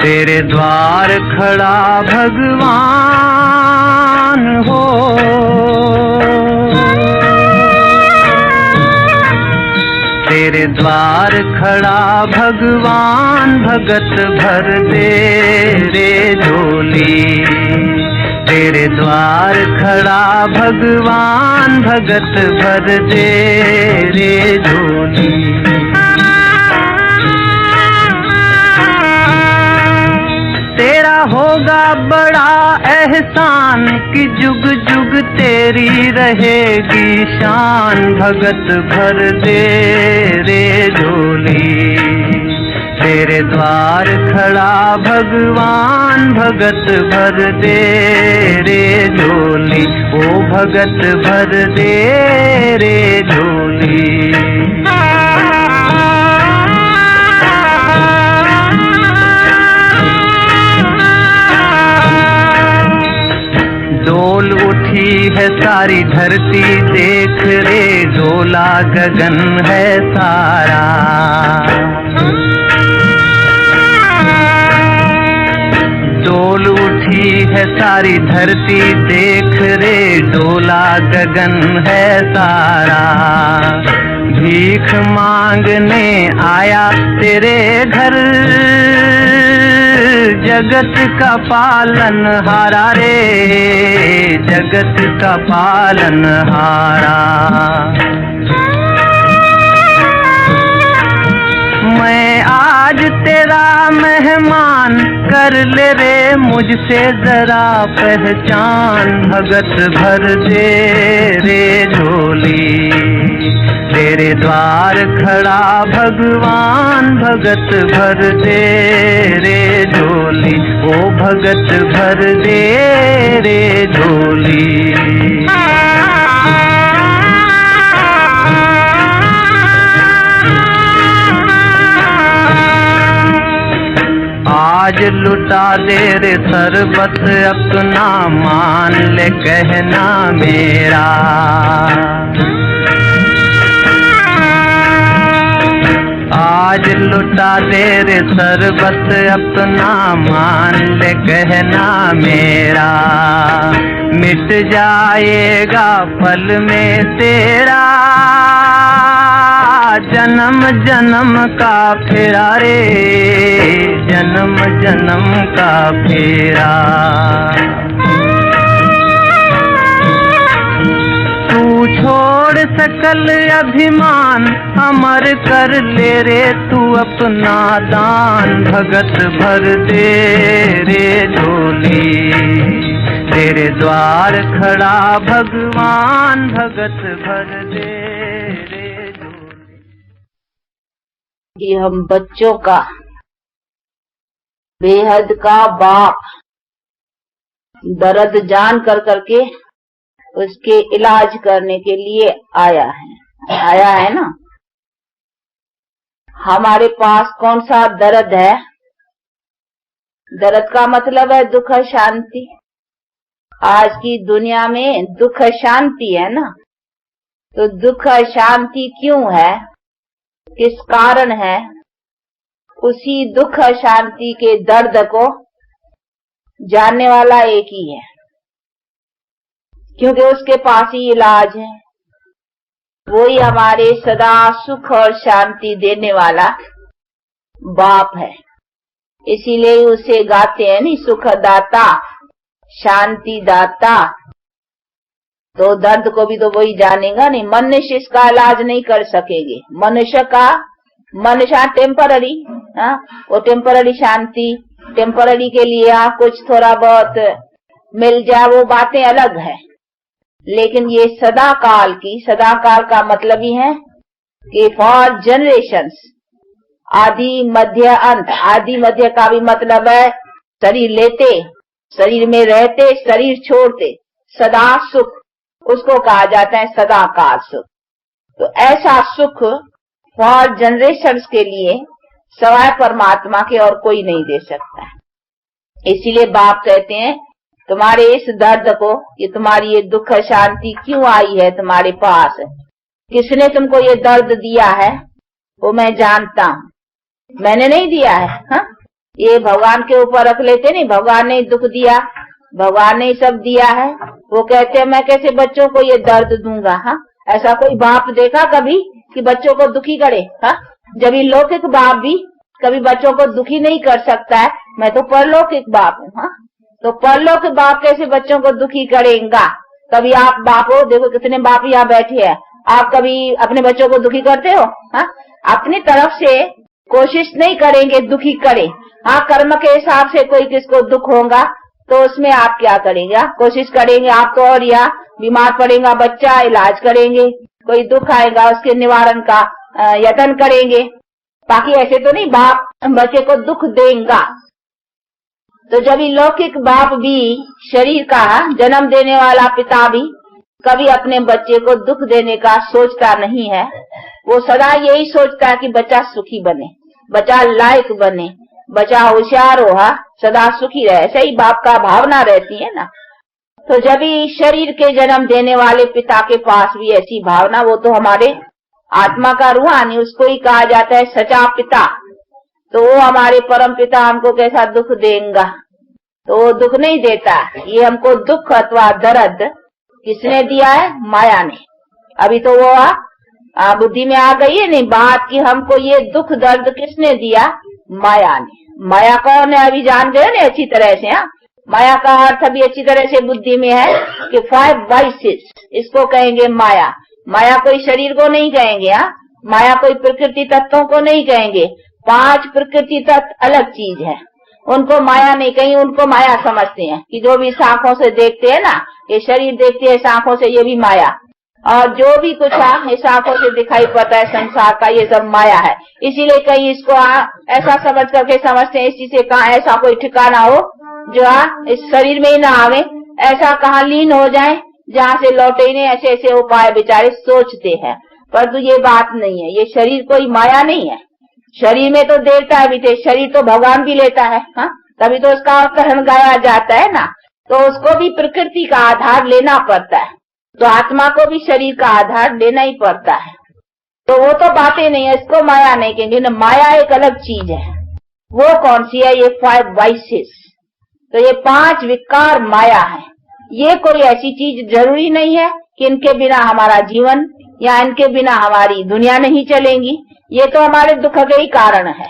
तेरे द्वार खड़ा भगवान हो, तेरे द्वार खड़ा भगवान, भगत भर दे रे झोली। तेरे द्वार खड़ा भगवान, भगत भर दे रे झोली। तेरा होगा बड़ा एहसान कि जुग जुग तेरी रहेगी शान, भगत भर दे रे झोली। तेरे द्वार खड़ा भगवान, भगत भर दे रे झोली। ओ भगत भर दे रे झोली। डोल उठी है सारी धरती, देख रे डोला गगन है सारा। डोल उठी है सारी धरती, देख रे डोला गगन है सारा। भीख मांगने आया तेरे घर, जगत का पालन हारा रे, जगत का पालन हारा। मैं आज तेरा मेहमान, कर ले रे मुझसे जरा पहचान, भगत भर दे रे झोली। तेरे द्वार खड़ा भगवान, भगत भर दे रे झोली। ओ भगत भर दे रे झोली। आज लुटा दे रे सरबत अपना, मान ले कहना मेरा। आज लुटा दे रे सरबत अपना, मान ले कहना मेरा। मिट जाएगा पल में तेरा जन्म जन्म का फेरा रे, जन्म जन्म का फेरा। तू छोड़ सकल अभिमान, अमर कर ले रे तू अपना दान, भगत भर दे रे झोली। तेरे द्वार खड़ा भगवान, भगत भर दे रे झोली। कि हम बच्चों का बेहद का बाप दर्द जान कर करके उसके इलाज करने के लिए आया है ना। हमारे पास कौन सा दर्द है? दर्द का मतलब है दुख शांति। आज की दुनिया में दुख शांति है ना, तो दुख शांति क्यों है, किस कारण है? उसी दुख शांति के दर्द को जानने वाला एक ही है, क्योंकि उसके पास ही इलाज है। वही हमारे सदा सुख और शांति देने वाला बाप है। इसीलिए उसे गाते हैं नी, सुख दाता शांति दाता। तो दर्द को भी तो वही जानेगा नहीं। मनुष्य इसका इलाज नहीं कर सकेंगे। मनुष्य टेम्पररी, वो टेम्पररी शांति, टेम्पररी के लिए कुछ थोड़ा बहुत मिल जाए, वो बातें अलग है। लेकिन ये सदा काल का मतलब ही है कि फॉर जनरेशंस, आदि मध्य अंत। आदि मध्य का भी मतलब है शरीर लेते, शरीर में रहते, शरीर छोड़ते, सदा सुख, उसको कहा जाता है सदा का सुख। तो ऐसा सुख फॉर जनरेशंस के लिए सवाय परमात्मा के और कोई नहीं दे सकता है। इसीलिए बाप कहते हैं तुम्हारे इस दर्द को, ये तुम्हारी ये दुख शांति क्यों आई है तुम्हारे पास, किसने तुमको ये दर्द दिया है? वो मैं जानता हूँ, मैंने नहीं दिया है। हाँ, ये भगवान के ऊपर रख लेते नहीं, भगवान ने दुख दिया, भगवान ने सब दिया है। वो कहते हैं मैं कैसे बच्चों को ये दर्द दूंगा। हाँ, ऐसा कोई बाप देखा कभी कि बच्चों को दुखी करे? हाँ, जब ये लौकिक बाप भी कभी बच्चों को दुखी नहीं कर सकता है, मैं तो परलौकिक बाप हूँ। हाँ, तो परलौकिक बाप कैसे बच्चों को दुखी करेगा? कभी आप बाप हो, देखो कितने बाप यहाँ बैठे हैं, आप कभी अपने बच्चों को दुखी करते हो? हाँ, अपनी तरफ से कोशिश नहीं करेंगे दुखी करे। हाँ, कर्म के हिसाब से कोई किसको दुख होगा तो उसमें आप क्या करेंगे? कोशिश करेंगे आप तो, और या बीमार पड़ेगा बच्चा, इलाज करेंगे, कोई दुख आएगा उसके निवारण का यत्न करेंगे। बाकी ऐसे तो नहीं बाप बच्चे को दुख देगा। तो जब ये लौकिक बाप भी, शरीर का जन्म देने वाला पिता भी कभी अपने बच्चे को दुख देने का सोचता नहीं है। वो सदा यही सोचता है कि बच्चा सुखी बने, बच्चा लायक बने, बच्चा होशियार हो, सदा सुखी रहे। ऐसे ही बाप का भावना रहती है ना। तो जब ही शरीर के जन्म देने वाले पिता के पास भी ऐसी भावना, वो तो हमारे आत्मा का रूहानी, उसको ही कहा जाता है सचा पिता। तो वो हमारे परम पिता हमको कैसा दुख देगा? तो वो दुख नहीं देता। ये हमको दुख अथवा दर्द किसने दिया है? माया ने। अभी तो वो बुद्धि में आ गई है नहीं बात कि हमको ये दुख दर्द किसने दिया? माया ने। माया कौन है अभी जान गए ना अच्छी तरह से। हाँ, माया का अर्थ अभी अच्छी तरह से बुद्धि में है कि 5 vices, इसको कहेंगे माया। माया कोई शरीर को नहीं कहेंगे। हाँ, माया कोई प्रकृति तत्वों को नहीं कहेंगे। 5 प्रकृति तत्व अलग चीज है, उनको माया नहीं कहेंगे। उनको माया समझते हैं कि जो भी आंखों से देखते हैं ना, ये शरीर देखते हैं आंखों से, ये भी माया। और जो भी कुछ इस आंखों से दिखाई पड़ता है संसार का, ये सब माया है। इसीलिए कहीं इसको ऐसा समझ करके समझते हैं, इसी से कहा ऐसा कोई ठिकाना हो जो इस शरीर में ही ना आवे, ऐसा कहाँ लीन हो जाए जहाँ से लौटे ही नहीं। ऐसे ऐसे उपाय बेचारे सोचते हैं, परंतु ये बात नहीं है। ये शरीर कोई माया नहीं है। शरीर में तो देवता भी थे, शरीर तो भगवान भी लेता है। हाँ, तभी तो उसका कहन गाया जाता है ना। तो उसको भी प्रकृति का आधार लेना पड़ता है, तो आत्मा को भी शरीर का आधार लेना ही पड़ता है। तो वो तो बातें नहीं है, इसको माया नहीं कहेंगे ना। माया एक अलग चीज है। वो कौन सी है? ये 5 vices। तो ये 5 विकार माया है। ये कोई ऐसी चीज जरूरी नहीं है कि इनके बिना हमारा जीवन या इनके बिना हमारी दुनिया नहीं चलेगी। ये तो हमारे दुख के ही कारण है।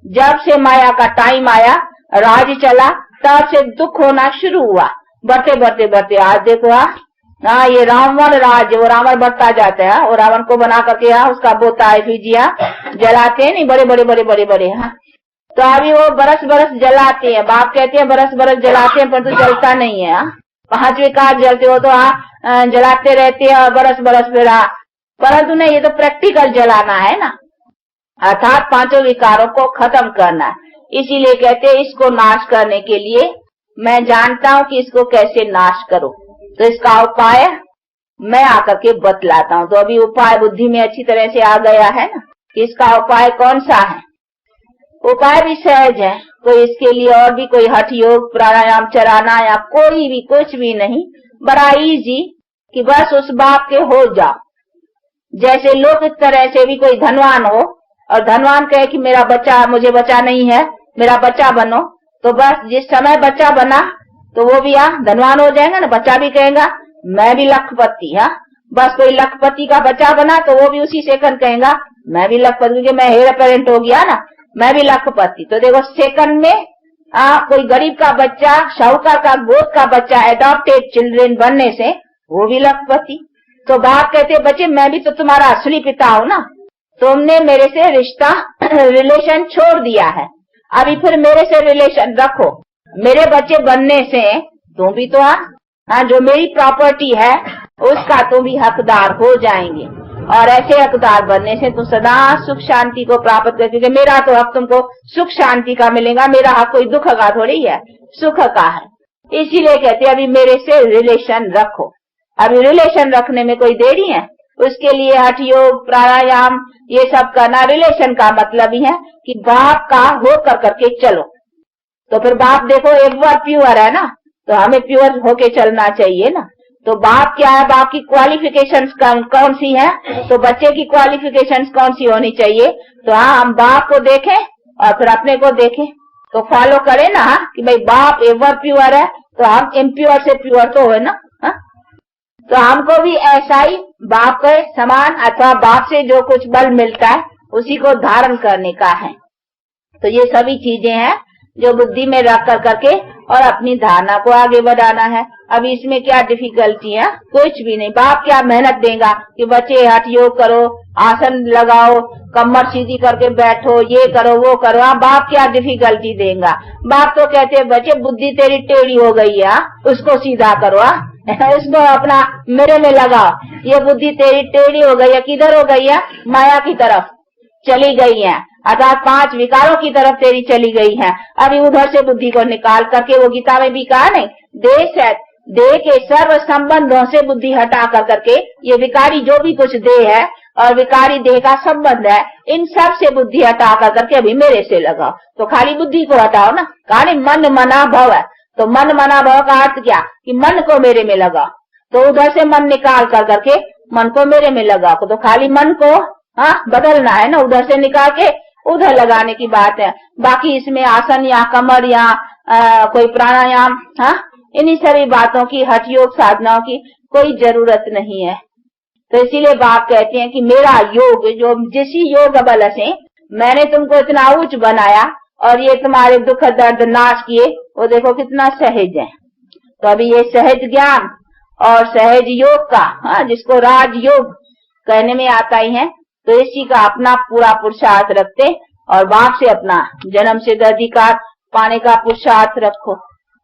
जब से माया का टाइम आया, राज चला, तब से दुख होना शुरू हुआ। बढ़ते बढ़ते बढ़ते आज देखो हाँ, ये रावण राज, वो रावण बढ़ता जाता है। और रावण को बना करके उसका बोता एफिजिया जलाते हैं नहीं, बड़े बड़े बड़े बड़े बड़े। हाँ, तो अभी वो बरस बरस जलाते हैं। बाप कहते हैं बरस बरस जलाते हैं, परंतु जलता नहीं है। 5 विकार जलते हो तो जलाते रहते हैं और बरस बरस फिर परंतु नहीं, ये तो प्रैक्टिकल जलाना है ना, अर्थात 5 विकारों को खत्म करना है। इसीलिए कहते हैं इसको नाश करने के लिए मैं जानता हूँ कि इसको कैसे नाश करो, तो इसका उपाय मैं आकर के बतलाता हूँ। तो अभी उपाय बुद्धि में अच्छी तरह से आ गया है ना कि इसका उपाय कौन सा है। उपाय भी सहज है, कोई इसके लिए और भी कोई हठ योग प्राणायाम चलाना या कोई भी कुछ भी नहीं, बड़ा इजी कि बस उस बाप के हो जाओ। जैसे लोग इस तरह से भी कोई धनवान हो और धनवान कहे कि मेरा बच्चा, मुझे बच्चा नहीं है, मेरा बच्चा बनो, तो बस जिस समय बच्चा बना तो वो भी धनवान हो जाएगा ना। बच्चा भी कहेगा मैं भी लखपति। बस कोई लखपति का बच्चा बना तो वो भी उसी सेकंड कहेगा मैं भी लखपति, क्योंकि मैं हेयर पेरेंट हो गया ना, मैं भी लखपति। तो देखो सेकंड में कोई गरीब का बच्चा, शाहूकार का गोद का बच्चा, एडॉप्टेड चिल्ड्रन बनने से वो भी लखपति। तो बाप कहते बच्चे मैं भी तो तुम्हारा असली पिता हूँ ना, तुमने मेरे से रिश्ता रिलेशन छोड़ दिया है, अभी फिर मेरे से रिलेशन रखो। मेरे बच्चे बनने से तुम भी तो जो मेरी प्रॉपर्टी है उसका तुम भी हकदार हो जाएंगे, और ऐसे हकदार बनने से तुम सदा सुख शांति को प्राप्त कर, क्योंकि मेरा तो हक तुमको सुख शांति का मिलेगा, मेरा हक कोई दुख का थोड़ी है, सुख का है। इसीलिए कहते अभी मेरे से रिलेशन रखो। अभी रिलेशन रखने में कोई देरी है? उसके लिए हठ योग प्राणायाम ये सब करना। रिलेशन का मतलब ही है कि बाप का हो कर करके चलो। तो फिर बाप देखो एक बार प्योर है ना, तो हमें प्योर होके चलना चाहिए ना। तो बाप क्या है, बाप की क्वालिफिकेशंस कौन सी है? तो बच्चे की क्वालिफिकेशंस कौन सी होनी चाहिए? तो हाँ, हम बाप को देखें और फिर अपने को देखें, तो फॉलो करें ना कि भाई बाप एवर प्योर है तो हम इम्प्योर से प्योर तो है ना। हा? तो हमको भी ऐसा ही बाप के समान अथवा बाप से जो कुछ बल मिलता है उसी को धारण करने का है। तो ये सभी चीजें हैं जो बुद्धि में रख कर करके और अपनी धारणा को आगे बढ़ाना है। अब इसमें क्या डिफिकल्टी है? कुछ भी नहीं। बाप क्या मेहनत देगा कि बच्चे हठ योग करो, आसन लगाओ, कमर सीधी करके बैठो, ये करो वो करो। बाप क्या डिफिकल्टी देगा? बाप तो कहते हैं बच्चे बुद्धि तेरी टेढ़ी हो गई है, उसको सीधा करो, उसको अपना मेरे में लगाओ। ये बुद्धि तेरी टेढ़ी हो गई है, किधर हो गई है? माया की तरफ चली गई है, अर्थात 5 विकारों की तरफ तेरी चली गई है। अभी उधर से बुद्धि को निकाल करके, वो गीता में भी कहा नहीं, देह के सर्व संबंधों से बुद्धि हटा कर करके, ये विकारी जो भी कुछ देह है और विकारी देह का संबंध है, इन सब से बुद्धि हटा कर करके अभी मेरे से लगाओ। तो खाली बुद्धि को हटाओ ना, खाली मन मना भव है। तो मन मना भव का अर्थ क्या? कि मन को मेरे में लगाओ। तो उधर से मन निकाल कर करके मन को मेरे में लगाओ। तो खाली मन को बदलना है ना, उधर से निकाल के उधर लगाने की बात है। बाकी इसमें आसन या कमर या कोई प्राणायाम, इन्हीं सभी बातों की, हठ योग साधनाओं की कोई जरूरत नहीं है। तो इसीलिए बाप कहते हैं कि मेरा योग, जो जिस योग बल से मैंने तुमको इतना उच्च बनाया और ये तुम्हारे दुख दर्द नाश किए, वो देखो कितना सहज है। तो अभी ये सहज ज्ञान और सहज योग का, जिसको राज योग कहने में आता ही है, तो इसी का अपना पूरा पुरुषार्थ रखते और बाप से अपना जन्म सिद्ध अधिकार पाने का पुरुषार्थ रखो।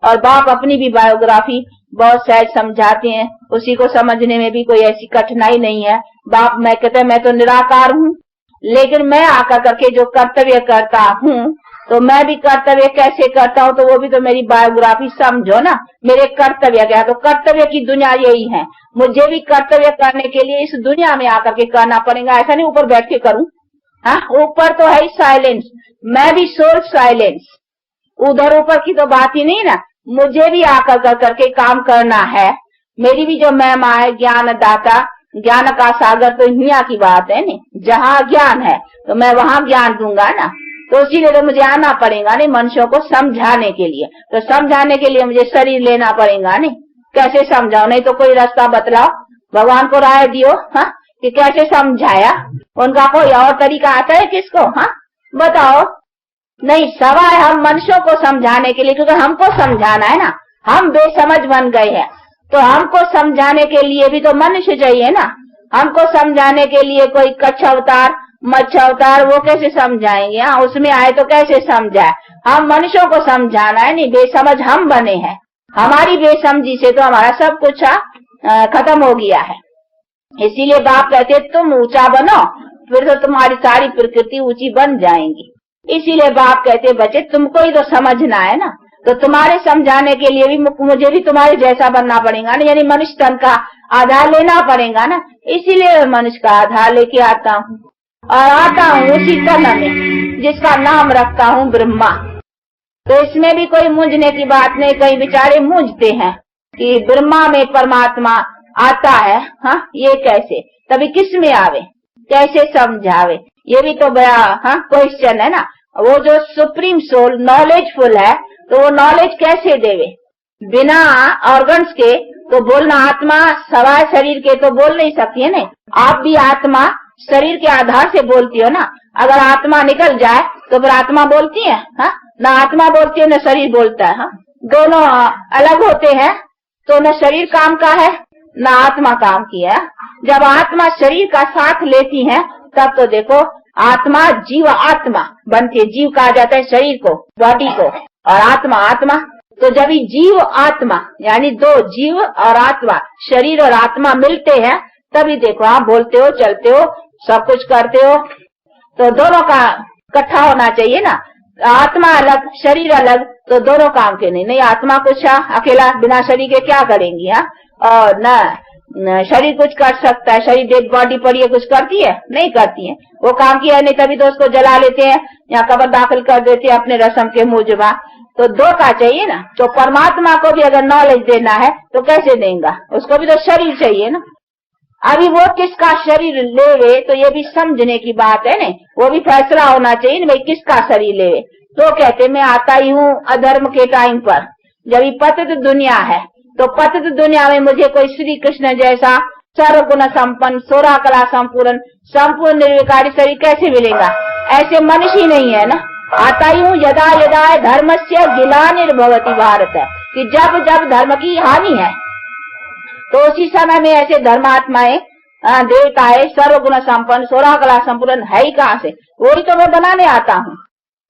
और बाप अपनी भी बायोग्राफी बहुत सहज समझाते हैं, उसी को समझने में भी कोई ऐसी कठिनाई नहीं है। बाप मैं कहते हैं मैं तो निराकार हूँ, लेकिन मैं आकर करके जो कर्तव्य करता हूँ, तो मैं भी कर्तव्य कैसे करता हूँ, तो वो भी तो मेरी बायोग्राफी समझो ना। मेरे कर्तव्य क्या? तो कर्तव्य की दुनिया यही है। मुझे भी कर्तव्य करने के लिए इस दुनिया में आकर के करना पड़ेगा, ऐसा नहीं ऊपर बैठ के करूं। ऊपर तो है साइलेंस, मैं भी सोल साइलेंस, उधर ऊपर की तो बात ही नहीं ना। मुझे भी आकर कर करके काम करना है। मेरी भी जो महिमा है ज्ञान दाता, ज्ञान का सागर, तो दुनिया की बात है नहीं। जहाँ ज्ञान है तो मैं वहां ज्ञान दूंगा ना। तो इसीलिए तो मुझे आना पड़ेगा नहीं मनुष्यों को समझाने के लिए। तो समझाने के लिए मुझे शरीर लेना पड़ेगा नहीं। कैसे समझाओ? नहीं तो कोई रास्ता बतलाओ, भगवान को राय दियो कि कैसे समझाया। उनका कोई और तरीका आता है किसको? बताओ। नहीं, सवाल हम मनुष्यों को समझाने के लिए, क्योंकि हमको समझाना है ना। हम बेसमझ बन गए हैं, तो हमको समझाने के लिए भी तो मनुष्य चाहिए ना। हमको समझाने के लिए कोई कच्छ अवतार, मच्छ अवतार, वो कैसे समझाएंगे? उसमें आए तो कैसे समझाए? हम मनुष्यों को समझाना है नहीं, बेसमझ हम बने हैं। हमारी बेसमझी से तो हमारा सब कुछ खत्म हो गया है। इसीलिए बाप कहते तुम ऊंचा बनो, फिर तो तुम्हारी सारी प्रकृति ऊंची बन जाएंगी। इसीलिए बाप कहते बच्चे तुमको ही तो समझना है ना। तो तुम्हारे समझाने के लिए भी मुझे भी तुम्हारे जैसा बनना पड़ेगा ना, यानी मनुष्य तन का आधार लेना पड़ेगा ना। इसीलिए मनुष्य का आधार लेके आता हूँ और आता हूँ उसी तन में जिसका नाम रखता हूँ ब्रह्मा। तो इसमें भी कोई मूंझने की बात नहीं। कई बेचारे मूंझते हैं कि ब्रह्मा में परमात्मा आता है, ये कैसे? तभी किस में आवे, कैसे समझावे? ये भी तो बड़ा क्वेश्चन है ना। वो जो सुप्रीम सोल नॉलेजफुल है, तो वो नॉलेज कैसे देवे? बिना ऑर्गन्स के तो बोलना, आत्मा सवाय शरीर के तो बोल नहीं सकती है ना। आप भी आत्मा शरीर के आधार से बोलती हो ना। अगर आत्मा निकल जाए तो फिर आत्मा बोलती है? ना आत्मा बोलती है, न शरीर बोलता है। दोनों अलग होते हैं, तो न शरीर काम का है न आत्मा काम की है। जब आत्मा शरीर का साथ लेती है, तब तो देखो आत्मा जीव आत्मा बनती है। जीव कहा जाता है शरीर को, बॉडी को, और आत्मा आत्मा। तो जब ये जीव आत्मा यानी दो जीव और आत्मा, शरीर और आत्मा मिलते हैं, तभी देखो आप बोलते हो, चलते हो, सब कुछ करते हो। तो दोनों का इकट्ठा होना चाहिए ना। आत्मा अलग शरीर अलग तो दोनों काम के नहीं। आत्मा कुछ अकेला बिना शरीर के क्या करेंगी? और न शरीर कुछ कर सकता है। शरीर डेड बॉडी पड़ी है, कुछ करती है? नहीं करती है। वो काम किया नहीं, तभी तो उसको जला लेते हैं या कब्र दाखिल कर देते हैं अपने रस्म के मुजबा। तो दो का चाहिए ना। तो परमात्मा को भी अगर नॉलेज देना है तो कैसे देगा? उसको भी तो शरीर चाहिए ना। अभी वो किसका शरीर लेवे तो ये भी समझने की बात है ना, वो भी फैसला होना चाहिए भाई किसका शरीर लेवे। तो कहते मैं आता ही हूँ अधर्म के टाइम पर, जब ये पतित दुनिया है, तो पतित दुनिया में मुझे कोई श्री कृष्ण जैसा सर्वगुण संपन्न 16 कला संपूर्ण संपूर्ण निर्विकारी शरीर कैसे मिलेगा? ऐसे मनुष्य ही नहीं है ना। आता ही हूँ यदा यदा धर्मस्य ग्लानिर्भवति भारत, कि जब जब धर्म की हानि है तो उसी समय में ऐसे धर्मात्माएं देवताएं सर्वगुण संपन्न 16 कला संपूर्ण है ही कहाँ से? वही तो मैं बनाने आता हूँ।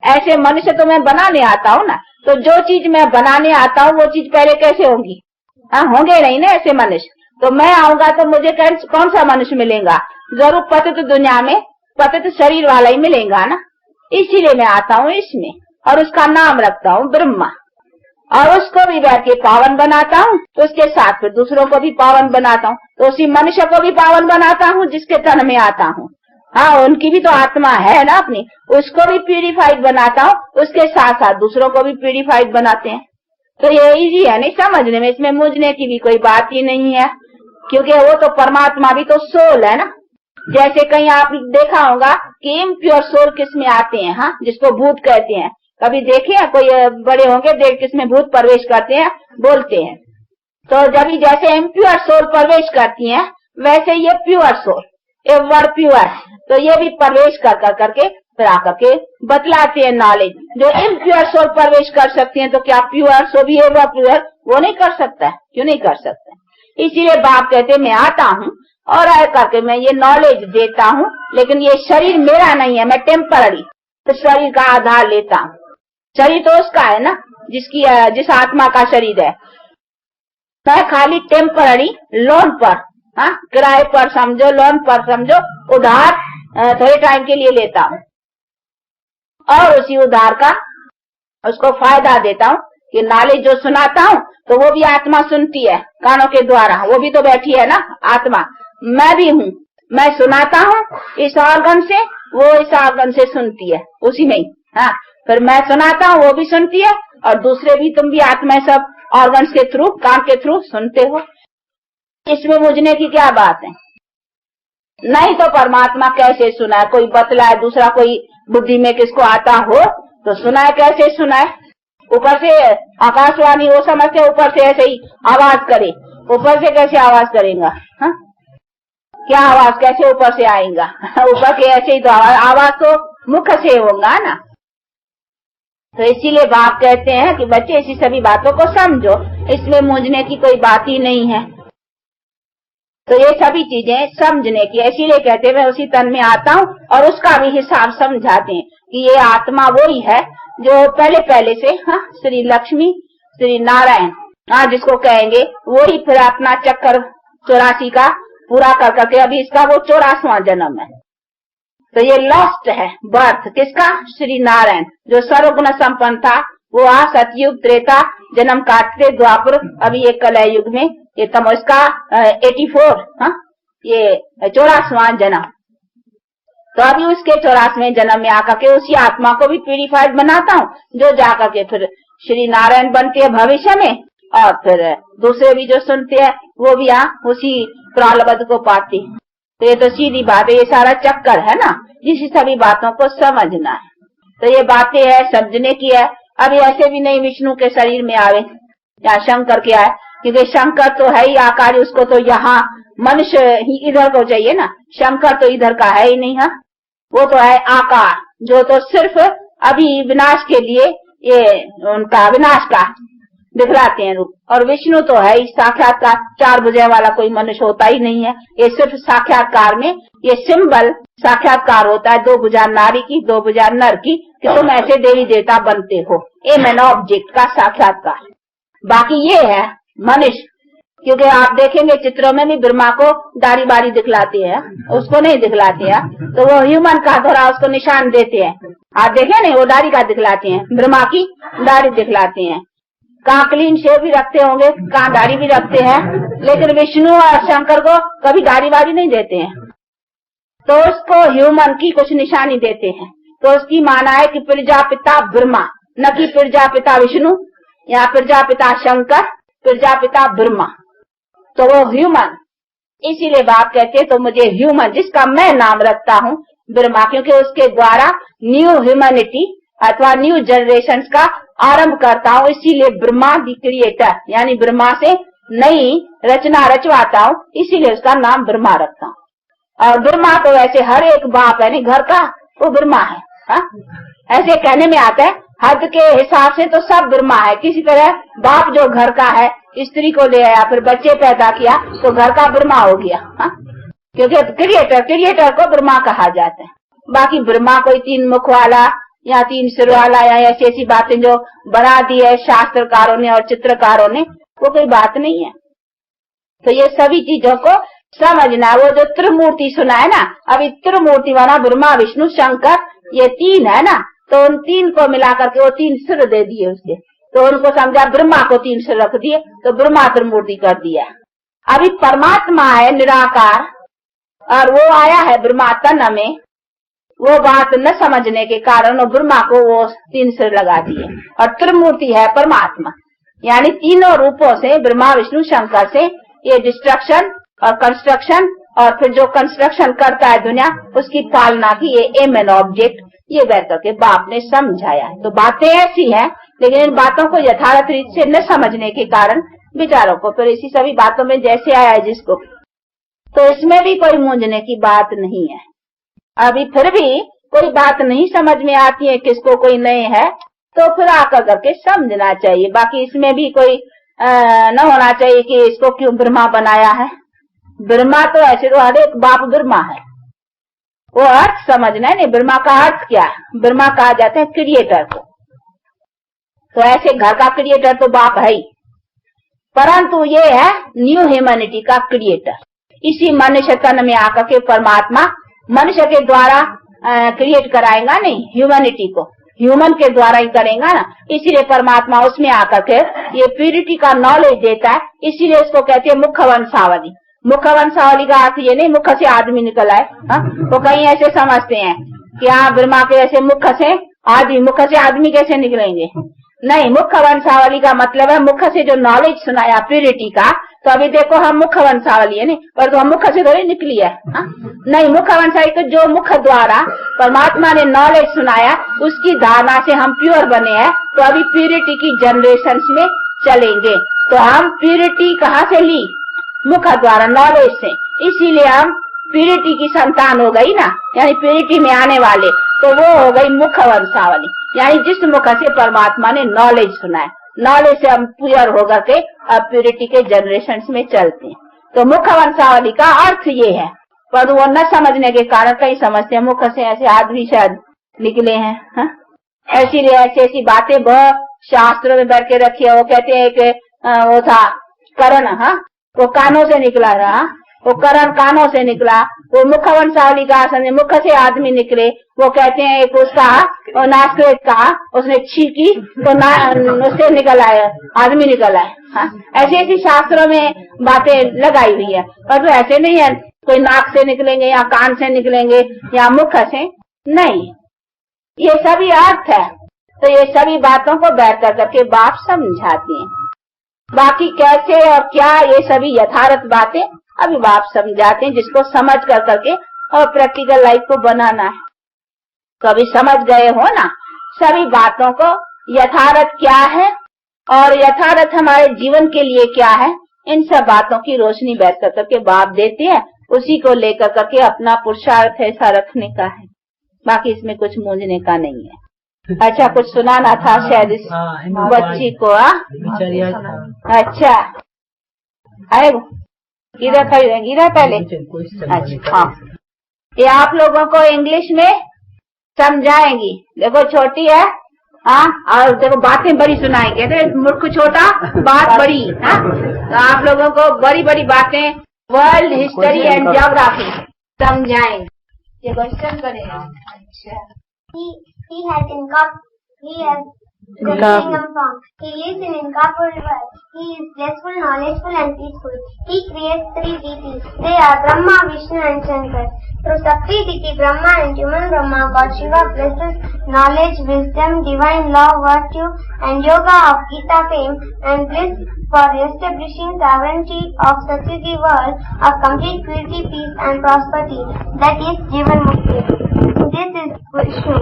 ऐसे मनुष्य तो मैं बनाने आता हूँ ना, तो जो चीज मैं बनाने आता हूँ वो चीज पहले कैसे होंगी? होंगे नहीं ना ऐसे मनुष्य। तो मैं आऊंगा तो मुझे कौन सा मनुष्य मिलेगा? जरूर पतित दुनिया में पतित शरीर वाला ही मिलेगा ना। इसीलिए मैं आता हूँ इसमें, और उसका नाम रखता हूँ ब्रह्मा, और उसको भी बैठ के पावन बनाता हूँ, तो उसके साथ फिर दूसरों को भी पावन बनाता हूँ, तो उसी मनुष्य को भी पावन बनाता हूँ जिसके तन में आता हूँ। हाँ, उनकी भी तो आत्मा है ना अपनी, उसको भी प्यूरिफाइड बनाता हूँ, उसके साथ साथ दूसरों को भी प्यूरिफाइड बनाते हैं। तो ये इजी है नहीं समझने में, इसमें मुझने की भी कोई बात ही नहीं है, क्योंकि वो तो परमात्मा भी तो सोल है ना। जैसे कहीं आप देखा होगा कि इम्प्योर सोल किस में आते हैं, हाँ, जिसको भूत कहते हैं। कभी देखे हैं? कोई बड़े होंगे देख किसमें भूत प्रवेश करते हैं, बोलते हैं। तो जब जैसे इम्प्योर सोल प्रवेश करती हैं, वैसे ये प्योर सोल, ये वर्ड प्योर है, तो ये भी प्रवेश करके फिर आकर के बतलाते हैं नॉलेज। जो इम्प्योर सोल प्रवेश कर सकती हैं, तो क्या प्योर सोल भी है वो प्योर वो नहीं कर सकता है? क्यों नहीं कर सकता? इसीलिए बाप कहते मैं आता हूँ और आ करके मैं ये नॉलेज देता हूँ, लेकिन ये शरीर मेरा नहीं है, मैं टेम्पररी तो शरीर का आधार लेता हूँ। शरीर तो उसका है ना, जिस आत्मा का शरीर है। मैं खाली टेम्पररी लोन पर, हाँ, किराए पर समझो, लोन पर समझो, उधार थोड़े टाइम के लिए लेता हूँ, और उसी उधार का उसको फायदा देता हूँ कि नॉलेज जो सुनाता हूँ तो वो भी आत्मा सुनती है कानों के द्वारा, वो भी तो बैठी है ना आत्मा। मैं भी हूँ, मैं सुनाता हूँ इस ऑर्गन से, वो इस ऑर्गन से सुनती है उसी में ही। हाँ, फिर मैं सुनाता हूँ, वो भी सुनती है, और दूसरे भी, तुम भी आत्मा सब ऑर्गन्स के थ्रू, कान के थ्रू सुनते हो। इसमें मुझने की क्या बात है? नहीं तो परमात्मा कैसे सुनाए? कोई बतलाए, दूसरा कोई बुद्धि में किसको आता हो तो सुनाए, कैसे सुनाए? ऊपर से आकाशवाणी वो समझते ऊपर से ऐसे ही आवाज करे, ऊपर से कैसे आवाज करेगा? हाँ, क्या आवाज कैसे ऊपर से आएगा? ऊपर के ऐसे ही तो आवाज तो मुख से होगा ना। तो इसीलिए बाप कहते हैं कि बच्चे ऐसी सभी बातों को समझो, इसमें मुझने की कोई बात ही नहीं है। तो ये सभी चीजें समझने की, इसीलिए कहते हैं मैं उसी तन में आता हूँ और उसका भी हिसाब समझाते हैं कि ये आत्मा वही है जो पहले से, हाँ, श्री लक्ष्मी श्री नारायण, हाँ, जिसको कहेंगे वही फिर अपना चक्कर 84 का पूरा कर करके अभी इसका वो 84वां जन्म है। तो ये लास्ट है बर्थ किसका? श्री नारायण, जो सर्वगुण संपन्न था, वो सतयुग त्रेता जन्म काटते द्वापर, अभी ये कलय युग में ये तम इसका 84, हाँ, ये 84वां जन्म। तो अभी उसके 84वें जन्म में आकर के उसी आत्मा को भी प्यूरिफाइड बनाता हूँ, जो जाकर के फिर श्री नारायण बनते हैं भविष्य में, और फिर दूसरे भी जो सुनते हैं वो भी उसी प्रालब्ध को पाते हैं। तो ये तो सीधी बात है, ये सारा चक्कर है ना, इसी सभी बातों को समझना है। तो ये बातें है समझने की है। अभी ऐसे भी नहीं विष्णु के शरीर में आवे या शंकर के आए, क्योंकि शंकर तो है ही आकार, उसको तो यहाँ मनुष्य ही इधर को चाहिए ना, शंकर तो इधर का है ही नहीं। हाँ, वो तो है आकार, जो तो सिर्फ अभी विनाश के लिए ये उनका विनाश का दिखलाते हैं रूप। और विष्णु तो है ही साक्षात्कार, 4 भुजाएं वाला कोई मनुष्य होता ही नहीं है। ये सिर्फ साक्षात्कार में ये सिंबल साक्षात्कार होता है, 2 भुजा नारी की 2 भुजा नर की, कि तुम ऐसे देवी देवता बनते हो, ए मैन ऑब्जेक्ट का साक्षात्कार। बाकी ये है मनुष्य, क्योंकि आप देखेंगे चित्रों में भी ब्रह्मा को दाढ़ी बारी दिखलाते हैं, उसको नहीं दिखलाते हैं, तो वो ह्यूमन का थोड़ा उसको निशान देते हैं। आप देखे नहीं, वो दाढ़ी का दिखलाते हैं, ब्रह्मा की दाढ़ी दिखलाते हैं। कहाँ क्लीन शेव भी रखते होंगे, कहाँ दाढ़ी भी रखते हैं, लेकिन विष्णु और शंकर को कभी दाढ़ी बारी नहीं देते हैं, तो उसको ह्यूमन की कुछ निशानी देते हैं। तो उसकी माना है कि प्रजापिता ब्रह्मा, न कि प्रजापिता विष्णु या प्रजापिता शंकर, प्रजापिता ब्रह्मा। तो वो ह्यूमन इसीलिए बाप कहते हैं तो मुझे ह्यूमन, जिसका मैं नाम रखता हूँ ब्रह्मा, क्योंकि उसके द्वारा न्यू ह्यूमैनिटी अथवा न्यू जनरेशन का आरंभ करता हूँ। इसीलिए ब्रह्मा दी क्रिएटर, यानी ब्रह्मा से नई रचना रचवाता हूँ, इसीलिए उसका नाम ब्रह्मा रखता हूँ। और ब्रह्मा तो वैसे हर एक बाप है, नहीं घर का वो ब्रह्मा है। हा? ऐसे कहने में आता है, हद के हिसाब से तो सब ब्रह्मा है। किसी तरह बाप जो घर का है, स्त्री को ले आया, फिर बच्चे पैदा किया, तो घर का ब्रह्मा हो गया। हा? क्योंकि क्रिएटर को ब्रह्मा कहा जाता है। बाकी ब्रह्मा कोई 3 मुख वाला या 3 सिर वाला या ऐसी ऐसी बातें जो बना दी है शास्त्रकारों ने और चित्रकारों ने, वो कोई बात नहीं है। तो ये सभी चीजों को समझना। वो जो त्रिमूर्ति सुना है ना, अभी त्रिमूर्ति वाला ब्रह्मा विष्णु शंकर, ये 3 है ना, तो उन 3 को मिलाकर के वो 3 सिर दे दिए उसके, तो उनको समझा ब्रह्मा को 3 सिर रख दिए, तो ब्रह्मा त्रिमूर्ति कर दिया। अभी परमात्मा है निराकार, और वो आया है ब्रह्मा तन में, वो बात न समझने के कारण वो ब्रह्मा को वो 3 सिर लगा दिए। और त्रिमूर्ति है परमात्मा, यानी तीनों रूपों से, ब्रह्मा विष्णु शंकर से ये डिस्ट्रक्शन और कंस्ट्रक्शन, और फिर जो कंस्ट्रक्शन करता है दुनिया, उसकी पालना की ये एम एंड ऑब्जेक्ट, ये बैठ करके बाप ने समझाया है। तो बातें ऐसी हैं, लेकिन इन बातों को यथार्थ रीत से न समझने के कारण विचारों को फिर इसी सभी बातों में जैसे आया है जिसको, तो इसमें भी कोई मूंझने की बात नहीं है। अभी फिर भी कोई बात नहीं समझ में आती है, किसको कोई नहीं है, तो फिर आकर करके समझना चाहिए। बाकी इसमें भी कोई न होना चाहिए कि इसको क्यों ब्रह्मा बनाया है। ब्रह्मा तो ऐसे तो हर एक बाप ब्रह्मा है, वो अर्थ समझना है। नहीं, ब्रह्मा का अर्थ क्या है? ब्रह्मा कहा जाता है क्रिएटर को। तो ऐसे घर का क्रिएटर तो बाप है ही, परंतु ये है न्यू ह्यूमैनिटी का क्रिएटर। इसी मनुष्य तन में आकर के परमात्मा मनुष्य के द्वारा क्रिएट कराएगा, नहीं ह्यूमैनिटी को ह्यूमन के द्वारा ही करेगा ना। इसीलिए परमात्मा उसमें आकर के ये प्यूरिटी का नॉलेज देता है। इसीलिए इसको कहते हैं मुख वंशावली। मुख वंशावली का अर्थ ये नहीं मुख से आदमी निकल आए, तो कहीं ऐसे समझते हैं कि हाँ ब्रह्मा के ऐसे मुख से आदमी कैसे निकलेंगे। नहीं, मुख वंशावली का मतलब है मुख से जो नॉलेज सुनाया प्यूरिटी का। तो अभी देखो हम मुख वंशावली है नहीं, पर तो हम मुख से थोड़ी निकली है। नहीं, मुख वंशावली तो जो मुख द्वारा परमात्मा ने नॉलेज सुनाया, उसकी धारणा से हम प्योर बने हैं। तो अभी प्यूरिटी की जनरेशन में चलेंगे। तो हम प्यूरिटी कहाँ से ली? मुख द्वारा, नॉलेज से। इसीलिए हम प्यूरिटी की संतान हो गई ना, यानी प्यूरिटी में आने वाले, तो वो हो गई मुख वंशावली। यानी जिस मुख से परमात्मा ने नॉलेज सुनाया, नॉलेज से हम प्योर होकर के अब प्यूरिटी के जनरेशन में चलते हैं। तो मुख वंशावली का अर्थ ये है, पर वो न समझने के कारण कई समझते हैं मुख से ऐसे आदमी शायद निकले हैं। इसीलिए ऐसी ऐसी बातें बहुत शास्त्रों में बैठ के रखी है। वो कहते हैं कि वो था करण, वो कानों से निकला रहा, वो करण कानों से निकला। वो मुख वंशावली का समझे मुख से आदमी निकले। वो कहते हैं एक उसका नास्कृत कहा, उसने छींकी तो उससे निकल आया, आदमी निकल आया। ऐसी ऐसी शास्त्रों में बातें लगाई हुई है, पर तो ऐसे नहीं है कोई नाक से निकलेंगे या कान से निकलेंगे या मुख से, नहीं, ये सभी अर्थ है। तो ये सभी बातों को बैठ करके बाप समझाते हैं। बाकी कैसे और क्या, ये सभी यथार्थ बातें अभी बाप समझाते हैं, जिसको समझ कर करके और प्रैक्टिकल लाइफ को बनाना है। तो अभी समझ गए हो ना सभी बातों को, यथार्थ क्या है और यथार्थ हमारे जीवन के लिए क्या है। इन सब बातों की रोशनी बैठ कर करके बाप देते हैं, उसी को लेकर करके अपना पुरुषार्थ ऐसा रखने का है। बाकी इसमें कुछ मूंझने का नहीं है। अच्छा, कुछ सुनाना था शायद इस बच्ची को। अच्छा, आए इधर खड़ी, इधर पहले। अच्छा, हाँ, ये आप लोगों को इंग्लिश में समझाएंगी। देखो छोटी है, हाँ, और देखो बातें बड़ी सुनाएंगे। मूर्ख छोटा, बात बड़ी। हाँ, तो आप लोगों को बड़ी बड़ी बातें, वर्ल्ड हिस्ट्री एंड ज्योग्राफी समझाएंगे। ये क्वेश्चन करेगा। अच्छा, he has The Lingam form. He lives in incorporeal world. He is blissful, knowledgeful and peaceful. He creates three deities. They are Brahma, Vishnu and Shankar. Through Sakti deity Brahma and human Brahma, God Shiva blesses knowledge, wisdom, divine law, virtue and yoga of Gita fame and bliss for establishing sovereignty of Satyugi world of complete purity, peace and prosperity. That is Jivan Mukti. This is Vishnu.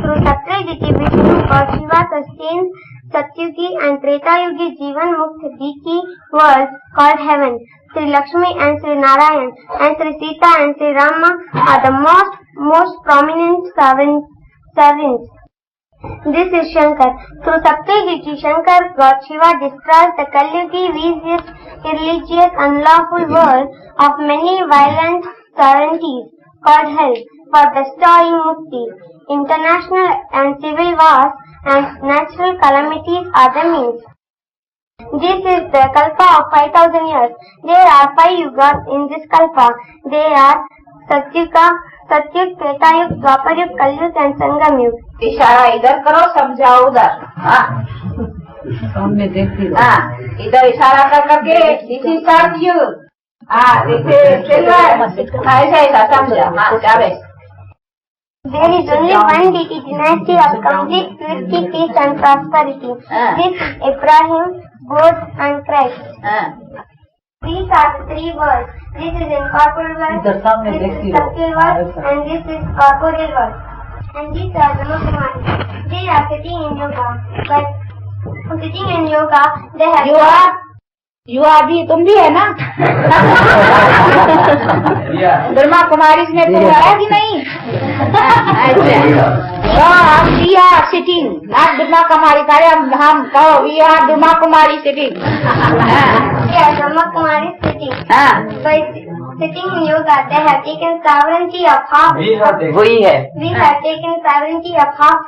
Through Sakti deity Vishnu, God Shiva sustains Satyugi and Treta Yugi Jivan Mukti Diki world called heaven. Sri Lakshmi and Sri Narayan and Sri Sita and Sri Rama are the most prominent sovereigns. This is Shankar. Through Sakti deity Shankar, God Shiva destroys the Kalyugi, vicious, irreligious, unlawful world of many violent sovereignties called hell for bestowing mukti. International and civil wars and natural calamities are the means. This is the kalpa of 5,000 years. There are 5 yugas in this kalpa. They are Satyug, Treta Yug, Dwapar Yug, Kalyug and Sangam Yug. इशारा इधर करो, समझाओ उधर। हाँ, सामने देखती रहो। हाँ, इधर इशारा कर करके इसी साथ यू, हाँ, देखिए ऐसा समझा। हाँ, जावे। There is only one deity dynasty of complete purity, peace and prosperity. This is Abraham, God and Christ. These are the three worlds. This is incorporeal world, this is subtle world and this is corporeal world. And these are the Brahmakumaris. They are sitting in yoga. But sitting in yoga, they have... You are भी, तुम भी है ना? ब्रह्मा कुमारी में तुम है कि नहीं? We are sitting, not Brahma Kumari. हम कहो, we are Brahma Kumari sitting. We are Brahma Kumari sitting. By sitting in yoga, they have taken sovereignty of half. वही है. We have taken sovereignty of half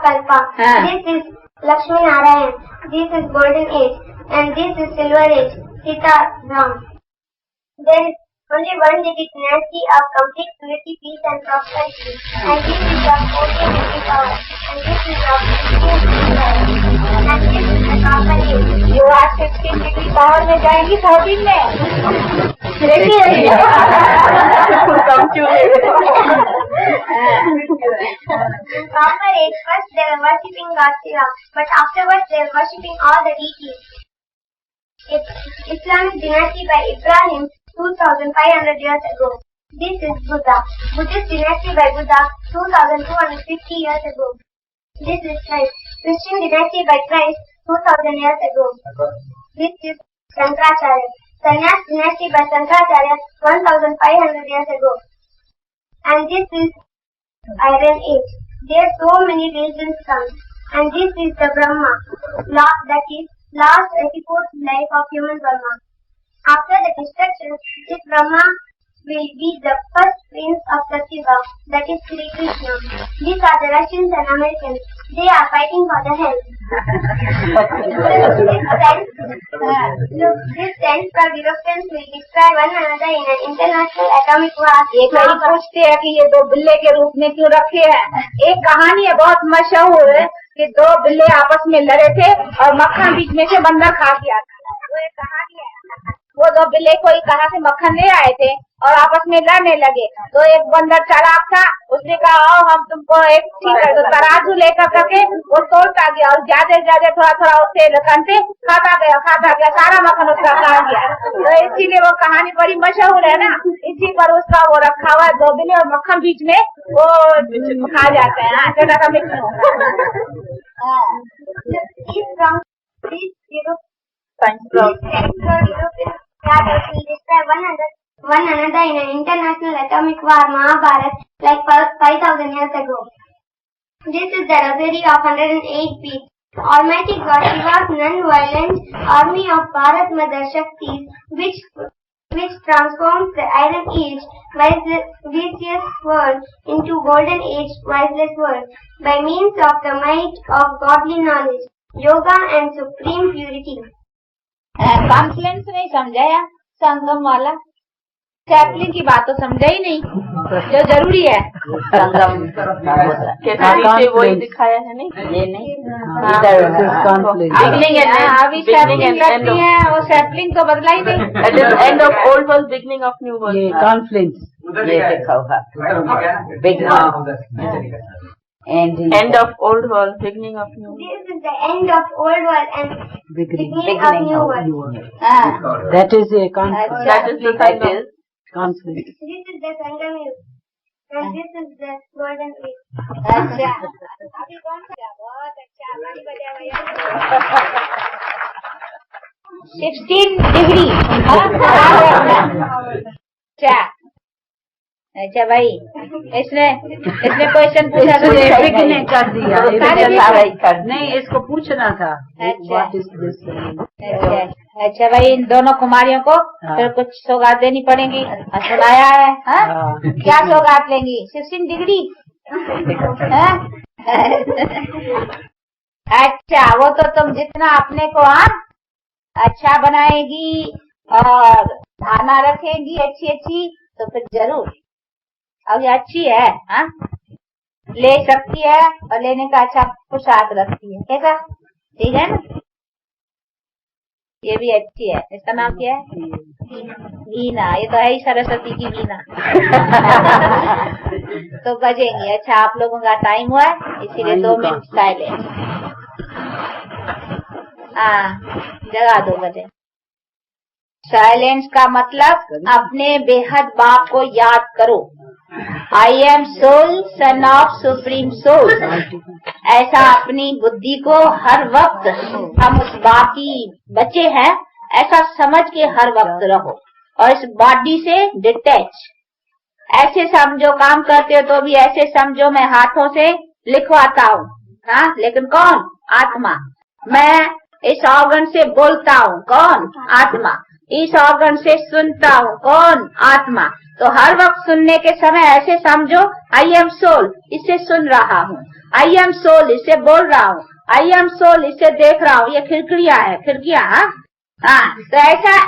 kalpa. This is Lakshmi Narayan. This is golden age. And this is silver age, Sita Ram. There is only one deity dynasty of complete purity, peace and prosperity. And this is of 14 power. And this is of 16 power. And this is the copper age. You are 16 degree power में जाएंगी 14 में. Copper age, first they were worshipping God Shiva, but afterwards they were worshipping all the deities. Islamic dynasty by Ibrahim 2500 years ago. This is Buddha. Buddhist dynasty by Buddha 2250 years ago. This is Christ. Christian dynasty by Christ 2000 years ago. This is Shankaracharya. Sannyas dynasty by Shankaracharya 1500 years ago. And this is Iron Age. There are so many religions come. And this is the Brahma. That is last 84th life of human Brahma. After the destruction, this Brahma will be the first prince of Satyuga, that is Sri Krishna. These are the Russians and Americans. They are fighting for the hell. This sense for Europeans will destroy one another in an international atomic war. एक लड़की पूछती है कि ये दो बिल्ले के रूप में क्यों रखे हैं? एक कहानी है बहुत मशहूर है कि दो बिल्ले आपस में लड़े थे और मक्खन बीच में से बंदर खा गया था। वो एक कहानी है। वो दो बिल्ले कोई कहाँ से मक्खन ले आए थे और आपस में लड़ने लगे। तो एक बंदर चालाक था, उसने कहा आओ हम तुमको एक ठीक है, तो तराजू लेकर करके वो तोड़ता गया और ज्यादा थोड़ा थोड़ा उससे लकनते खाता गया, सारा मक्खन उसका खा गया। तो इसीलिए वो कहानी बड़ी मशहूर है ना, इसी पर उसका वो रखा हुआ है, दो बिल्ले और मक्खन बीच में वो खा जाते हैं। छोटा सा mix will destroy one another in an international atomic war, Mahabharat, like 5,000 years ago. This is the rosary of 108 beads. Almighty God Shiva's non-violent army of Bharat Mother Shaktis, which transforms the Iron Age, vicious world into Golden Age, wiseless world, by means of the might of godly knowledge, yoga and supreme purity. Confluence नहीं समझाया संगम वाला Chaplin की बात तो समझा ही नहीं, जो जरूरी है। संगम कैसे वही दिखाया है नहीं, ये नहीं बिगनिंग अभी सैपलिंग करती है, वो सैपलिंग तो बदला ही नहीं। End of old world beginning of new world, ये कॉन्फ्लिक्ट ये देखा होगा end of old world beginning of new. This is the end of old world and beginning of new world. That is a conflict That is the title. Conflict This is the Sangam Yuga and this is the golden age. अच्छा, अभी कौन सा? बहुत अच्छा, ताली बजाओ भैया। 16 degree. अच्छा भाई, इसने क्वेश्चन पूछा तो एपिक ने कर दिया, नहीं इसको पूछना था। अच्छा। What is this? अच्छा भाई, इन दोनों कुमारियों को फिर कुछ सौगात देनी पड़ेगी। सुनाया है, हाँ? क्या सौगात लेंगी? 16 डिग्री। हाँ? अच्छा, वो तो तुम जितना अपने को अच्छा बनाएगी और धारणा रखेगी अच्छी, तो फिर जरूर। अब ये अच्छी है, हाँ? ले सकती है और लेने का अच्छा पोशाक रखती है, कैसा? ठीक है ना? ये भी अच्छी है। इसका नाम क्या है? वीणा। ये तो है ही सरस्वती की वीणा। तो बजेंगी। अच्छा, आप लोगों का टाइम हुआ है, इसीलिए 2 मिनट साइलेंस। हाँ, जगा दो बजे। साइलेंस का मतलब अपने बेहद बाप को याद करो। I am soul, son of supreme soul. ऐसा अपनी बुद्धि को हर वक्त, हम उस बाप की बच्चे हैं, ऐसा समझ के हर वक्त रहो और इस बॉडी से डिटैच। ऐसे समझो, काम करते हो तो भी ऐसे समझो मैं हाथों से लिखवाता हूँ, हाँ? लेकिन कौन? आत्मा। मैं इस ऑर्गन से बोलता हूँ, कौन? आत्मा। इस ऑर्गन से सुनता हूँ, कौन? आत्मा। तो हर वक्त सुनने के समय ऐसे समझो, आई एम सोल, इससे सुन रहा हूँ। आई एम सोल, इससे बोल रहा हूँ। आई एम सोल, इससे देख रहा हूँ। ये खिड़कियाँ, हाँ। तो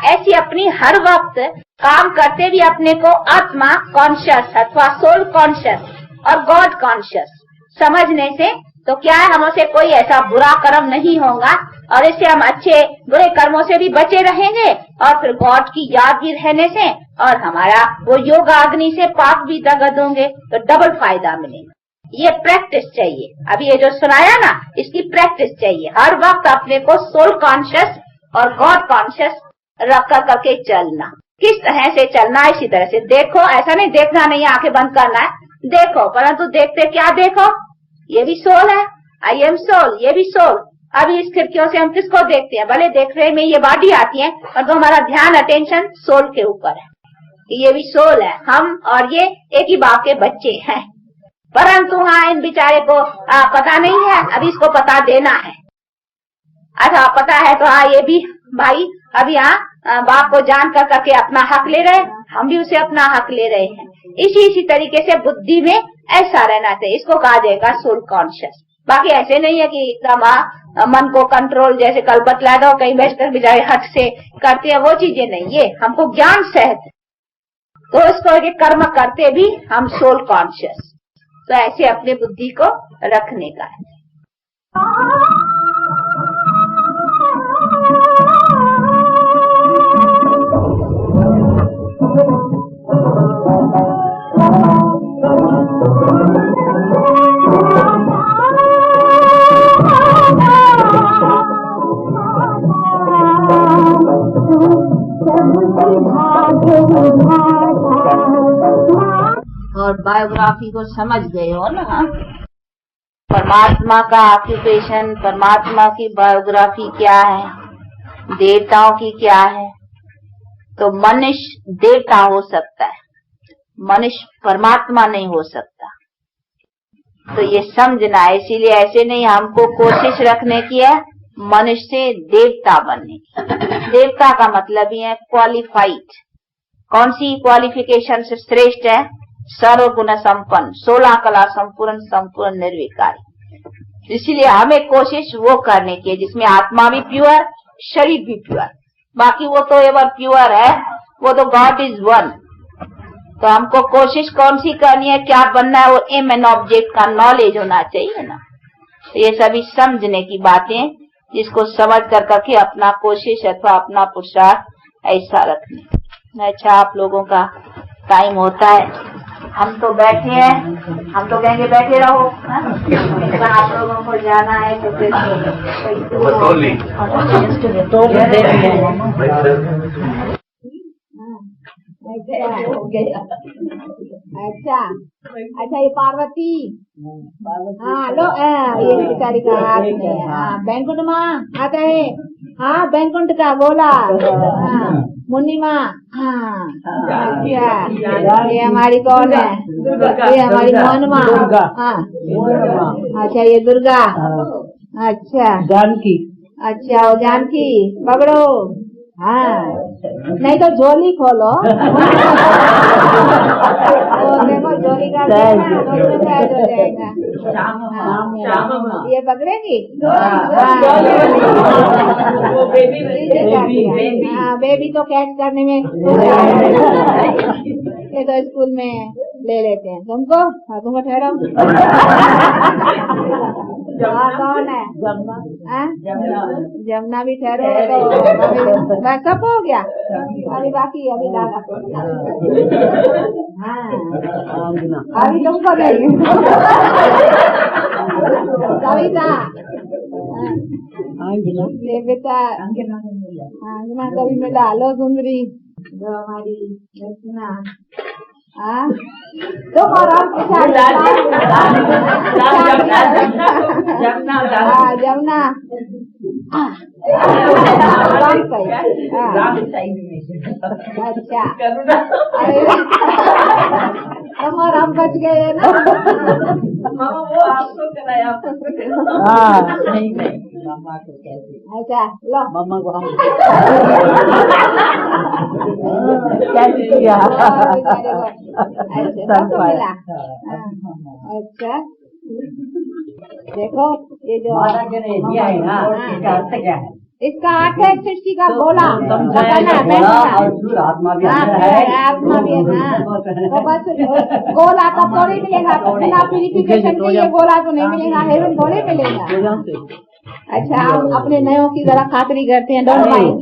ऐसी अपनी हर वक्त काम करते भी अपने को आत्मा कॉन्शियस अथवा सोल कॉन्शियस और गॉड कॉन्शियस समझने से, तो क्या है, हमसे कोई ऐसा बुरा कर्म नहीं होगा और इससे हम अच्छे बुरे कर्मों से भी बचे रहेंगे और फिर गॉड की याद भी रहने से और हमारा वो योग अग्नि से पाप भी दगद होंगे, तो डबल फायदा मिलेगा। ये प्रैक्टिस चाहिए। अभी ये जो सुनाया ना, इसकी प्रैक्टिस चाहिए। हर वक्त अपने को सोल कॉन्शियस और गॉड कॉन्शियस रख करके चलना। किस तरह से चलना? इसी तरह से देखो। ऐसा नहीं देखना नहीं, आंखें बंद करना है, देखो। परंतु देखते क्या देखो? ये भी सोल है, आई एम सोल, ये भी सोल। अभी इस खिड़कियों से हम किसको देखते हैं? भले देख रहे में ये बॉडी आती है, और तो हमारा ध्यान अटेंशन सोल के ऊपर है। ये भी सोल है, हम और ये एक ही बाप के बच्चे हैं। परंतु हाँ, इन बेचारे को पता नहीं है, अभी इसको पता देना है। अच्छा, पता है तो हाँ, ये भी भाई अभी बाप को जान कर करके अपना हक ले रहे, हम भी उसे अपना हक ले रहे हैं। इसी तरीके से बुद्धि में ऐसा रहना चाहिए। इसको कहा जाएगा सोल कॉन्शियस। बाकी ऐसे नहीं है कि एकदम मन को कंट्रोल, जैसे कल बतला दो कहीं बैठकर बेचारे हट से करते हैं, वो चीजें नहीं। ये हमको ज्ञान सहत, तो इसको कर्म करते भी हम सोल कॉन्शियस। तो ऐसे अपने बुद्धि को रखने का है। और बायोग्राफी को समझ गए हो ना? परमात्मा का ऑक्यूपेशन, परमात्मा की बायोग्राफी क्या है, देवताओं की क्या है। तो मनुष्य देवता हो सकता है, मनुष्य परमात्मा नहीं हो सकता। तो ये समझना है। इसीलिए ऐसे नहीं, हमको कोशिश रखने की है मनुष्य से देवता बनने की। देवता का मतलब ही है क्वालिफाइड। कौन सी क्वालिफिकेशन से श्रेष्ठ है? सर्वगुण संपन्न, 16 कला संपूर्ण, संपूर्ण निर्विकारी। इसीलिए हमें कोशिश वो करने की है जिसमें आत्मा भी प्योर, शरीर भी प्योर। बाकी वो तो एवर प्योर है, वो तो गॉड इज वन। तो हमको कोशिश कौन सी करनी है, क्या बनना है, वो एम एंड ऑब्जेक्ट का नॉलेज होना चाहिए ना। तो ये सभी समझने की बातें, जिसको समझ कर करके अपना कोशिश अथवा अपना पुरुषार्थ ऐसा रखने। अच्छा, आप लोगों का टाइम होता है, हम तो बैठे हैं, हम तो कहेंगे बैठे रहो। आप लोगों को जाना है तो फिर अच्छा अच्छा, ये पार्वती, हाँ लो, ये बेचारी का हाथ में, हाँ बैंकुंठ माँ आता है, हाँ बैंकुंठ का गोला, हाँ मुन्नी माँ, हाँ अच्छा, ये हमारी कौन है, ये हमारी मोहन माँ, हाँ अच्छा, ये दुर्गा, अच्छा जानकी, अच्छा वो जानकी, पकड़ो, हाँ नहीं तो झोली खोलो। देखो झोली का कैद हो जाएगा। ये पकड़ेगी, हाँ बेबी तो कैच करने में ये तो स्कूल में ले लेते हैं। तुमको, हाँ तुमको ठहरो। कौन है, जमुना भी ठहरो। तो बस सब हो गया, अभी बाकी अभी लाना। हाँ अभी तुमको देंगे कविता, ये बेटा अंगना कभी मिला। लो सुंदरी, जो हमारी रचना, हाँ तुम और जमुना, अच्छा तुम और हम बच गए ना। वो आपको कराया, नहीं मामा को कैसे, अच्छा लो मामा को हम कैसे किया, मिला। अच्छा देखो ये जो दिया है ना, इसका अर्थ क्या है? इसका अर्थ है सृष्टि का गोला, आत्मा भी आत्मा भी है ना। तो बस गोला तो थोड़ी मिलेगा, बिना प्यूरिफिकेशन के ये गोला तो नहीं मिलेगा, हेवन थोड़ी मिलेगा। अच्छा हम अपने नयों की जरा खातरी करते हैं, डोंट माइंड।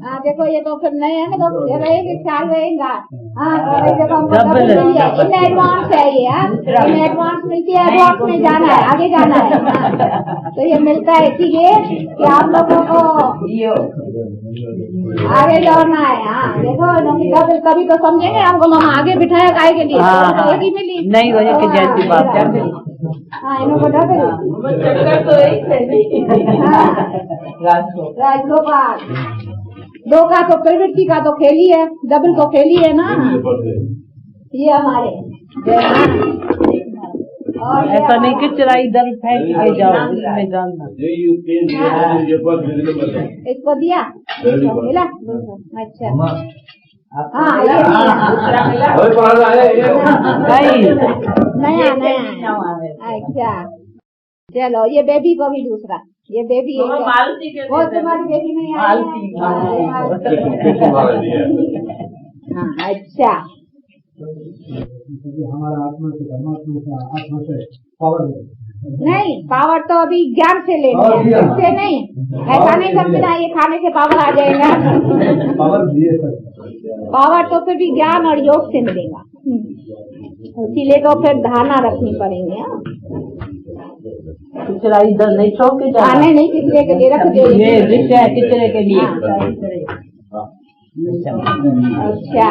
हाँ देखो ये तो फिर नए हैं ना, तो ये रहेंगे, ख्याल रहेगा। हाँ देखो हमको डबल मिली है, इन एडवांस है ये, इन एडवांस मिलती है, एडवांस में जाना है, आगे जाना है। तो ये मिलता है इसीलिए कि आप लोगों को आगे जाना है। हाँ देखो डबल, कभी तो समझेंगे हमको मामा आगे बिठाया काय के लिए, एक ही मिली नहीं वजह की जैसी बात। हाँ इनको डबल तो एक है। राजगोपाल दो का तो प्रवृत्ति का तो खेली है, डबल तो खेली है ना। ये हमारे और ऐसा नहीं कि चराई इधर फेंक के जाओ, इसमें डालना। इसको दिया, मिला। अच्छा हाँ ये नया नया। अच्छा चलो ये बेबी को भी दूसरा, ये बेबी है, मालती के वो तुम्हारी बेबी नहीं आई। हाँ अच्छा हमारा आत्मा से आत्मा से पावर नहीं, पावर तो अभी ज्ञान से लेनी है, इससे नहीं। ऐसा नहीं समझना ये खाने से पावर आ जाएगा। पावर तो फिर भी ज्ञान और योग से मिलेगा, इसीलिए तो फिर धारणा रखनी पड़ेगी। चराई इधर नहीं छोड़ के जाना, खाने नहीं किचरे के लिए रख दो, ये विषय है किचरे के लिए। अच्छा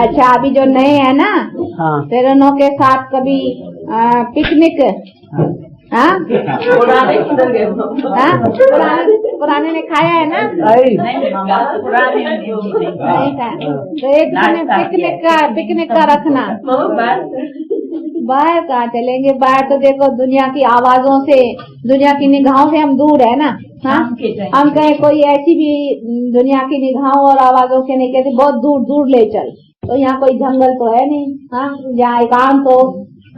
अच्छा अभी जो नए हैं ना, हाँ फिर उन्हों के साथ कभी पिकनिक, हाँ पुराने ने खाया है ना, नहीं खाया तो एक दिन पिकनिक का रखना। बाहर कहाँ चलेंगे, बाहर तो देखो दुनिया की आवाजों से, दुनिया की निगाहों से हम दूर है ना। हाँ हम कहें कोई ऐसी भी दुनिया की निगाहों और आवाजों से नहीं कहते, बहुत दूर दूर ले चल, तो यहाँ कोई जंगल तो है नहीं, हाँ जहाँ एकांत हो,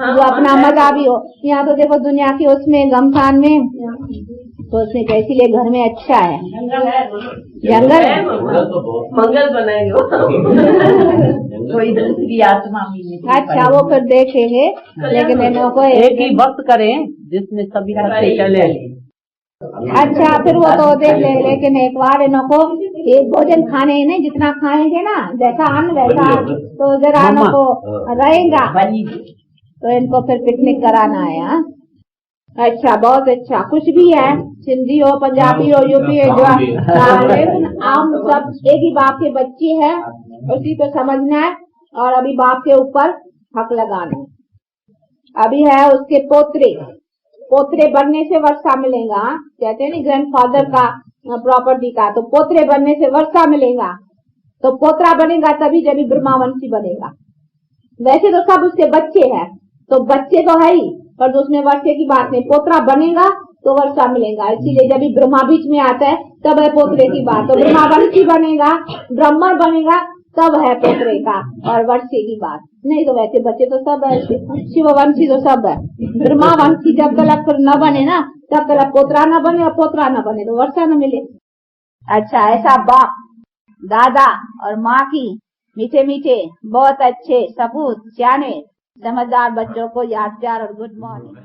जो अपना मजा भी हो। यहाँ तो देखो दुनिया की उसमें गमखान में तो उसने कहा इसीलिए घर में अच्छा है। जंगल है, मंगल बनाएंगे कोई दूसरी आत्मा मिले। अच्छा वो फिर देखेंगे, लेकिन इन्हों को एक ही वक्त करें जिसमें सभी इकट्ठे चले। अच्छा फिर वो तो देख ले, लेकिन एक बार इन्हों को एक भोजन खाने ही नहीं, जितना खाएंगे ना जैसा अन्न वैसा, तो जरा इन्हों को रहेगा, तो इनको फिर पिकनिक कराना है। हाँ? अच्छा बहुत अच्छा, कुछ भी है, सिंधी हो, पंजाबी हो, यूपी हो, जो लेकिन हम सब एक ही बाप के बच्चे हैं, उसी को समझना है और अभी बाप के ऊपर हक लगाना है। अभी है उसके पोतरे, पोतरे बनने से वर्षा मिलेगा। कहते हैं ना ग्रैंडफादर का प्रॉपर्टी का, तो पोतरे बनने से वर्षा मिलेगा, तो पोतरा बनेगा तभी जब ब्रह्मावंशी बनेगा। वैसे तो सब उसके बच्चे हैं, तो बच्चे तो है ही, पर उसमें वर्षे की बात नहीं, पोतरा बनेगा तो वर्षा मिलेगा। इसीलिए जब ब्रह्मा बीच में आता है तब है पोतरे की बात, तो ब्रह्मावंशी बनेगा, ब्राह्मण बनेगा तब है पोतरे का और वर्षे की बात। नहीं तो वैसे बच्चे तो सब है, शिववंशी तो सब है। ब्रह्मावंशी जब तक न बने ना, तब तक पोतरा न बने, और पोतरा न बने तो वर्षा न मिले। अच्छा ऐसा बाप, दादा और माँ की मीठे मीठे बहुत अच्छे सपूत, सियाने, समझदार बच्चों को याद प्यार और गुड मॉर्निंग।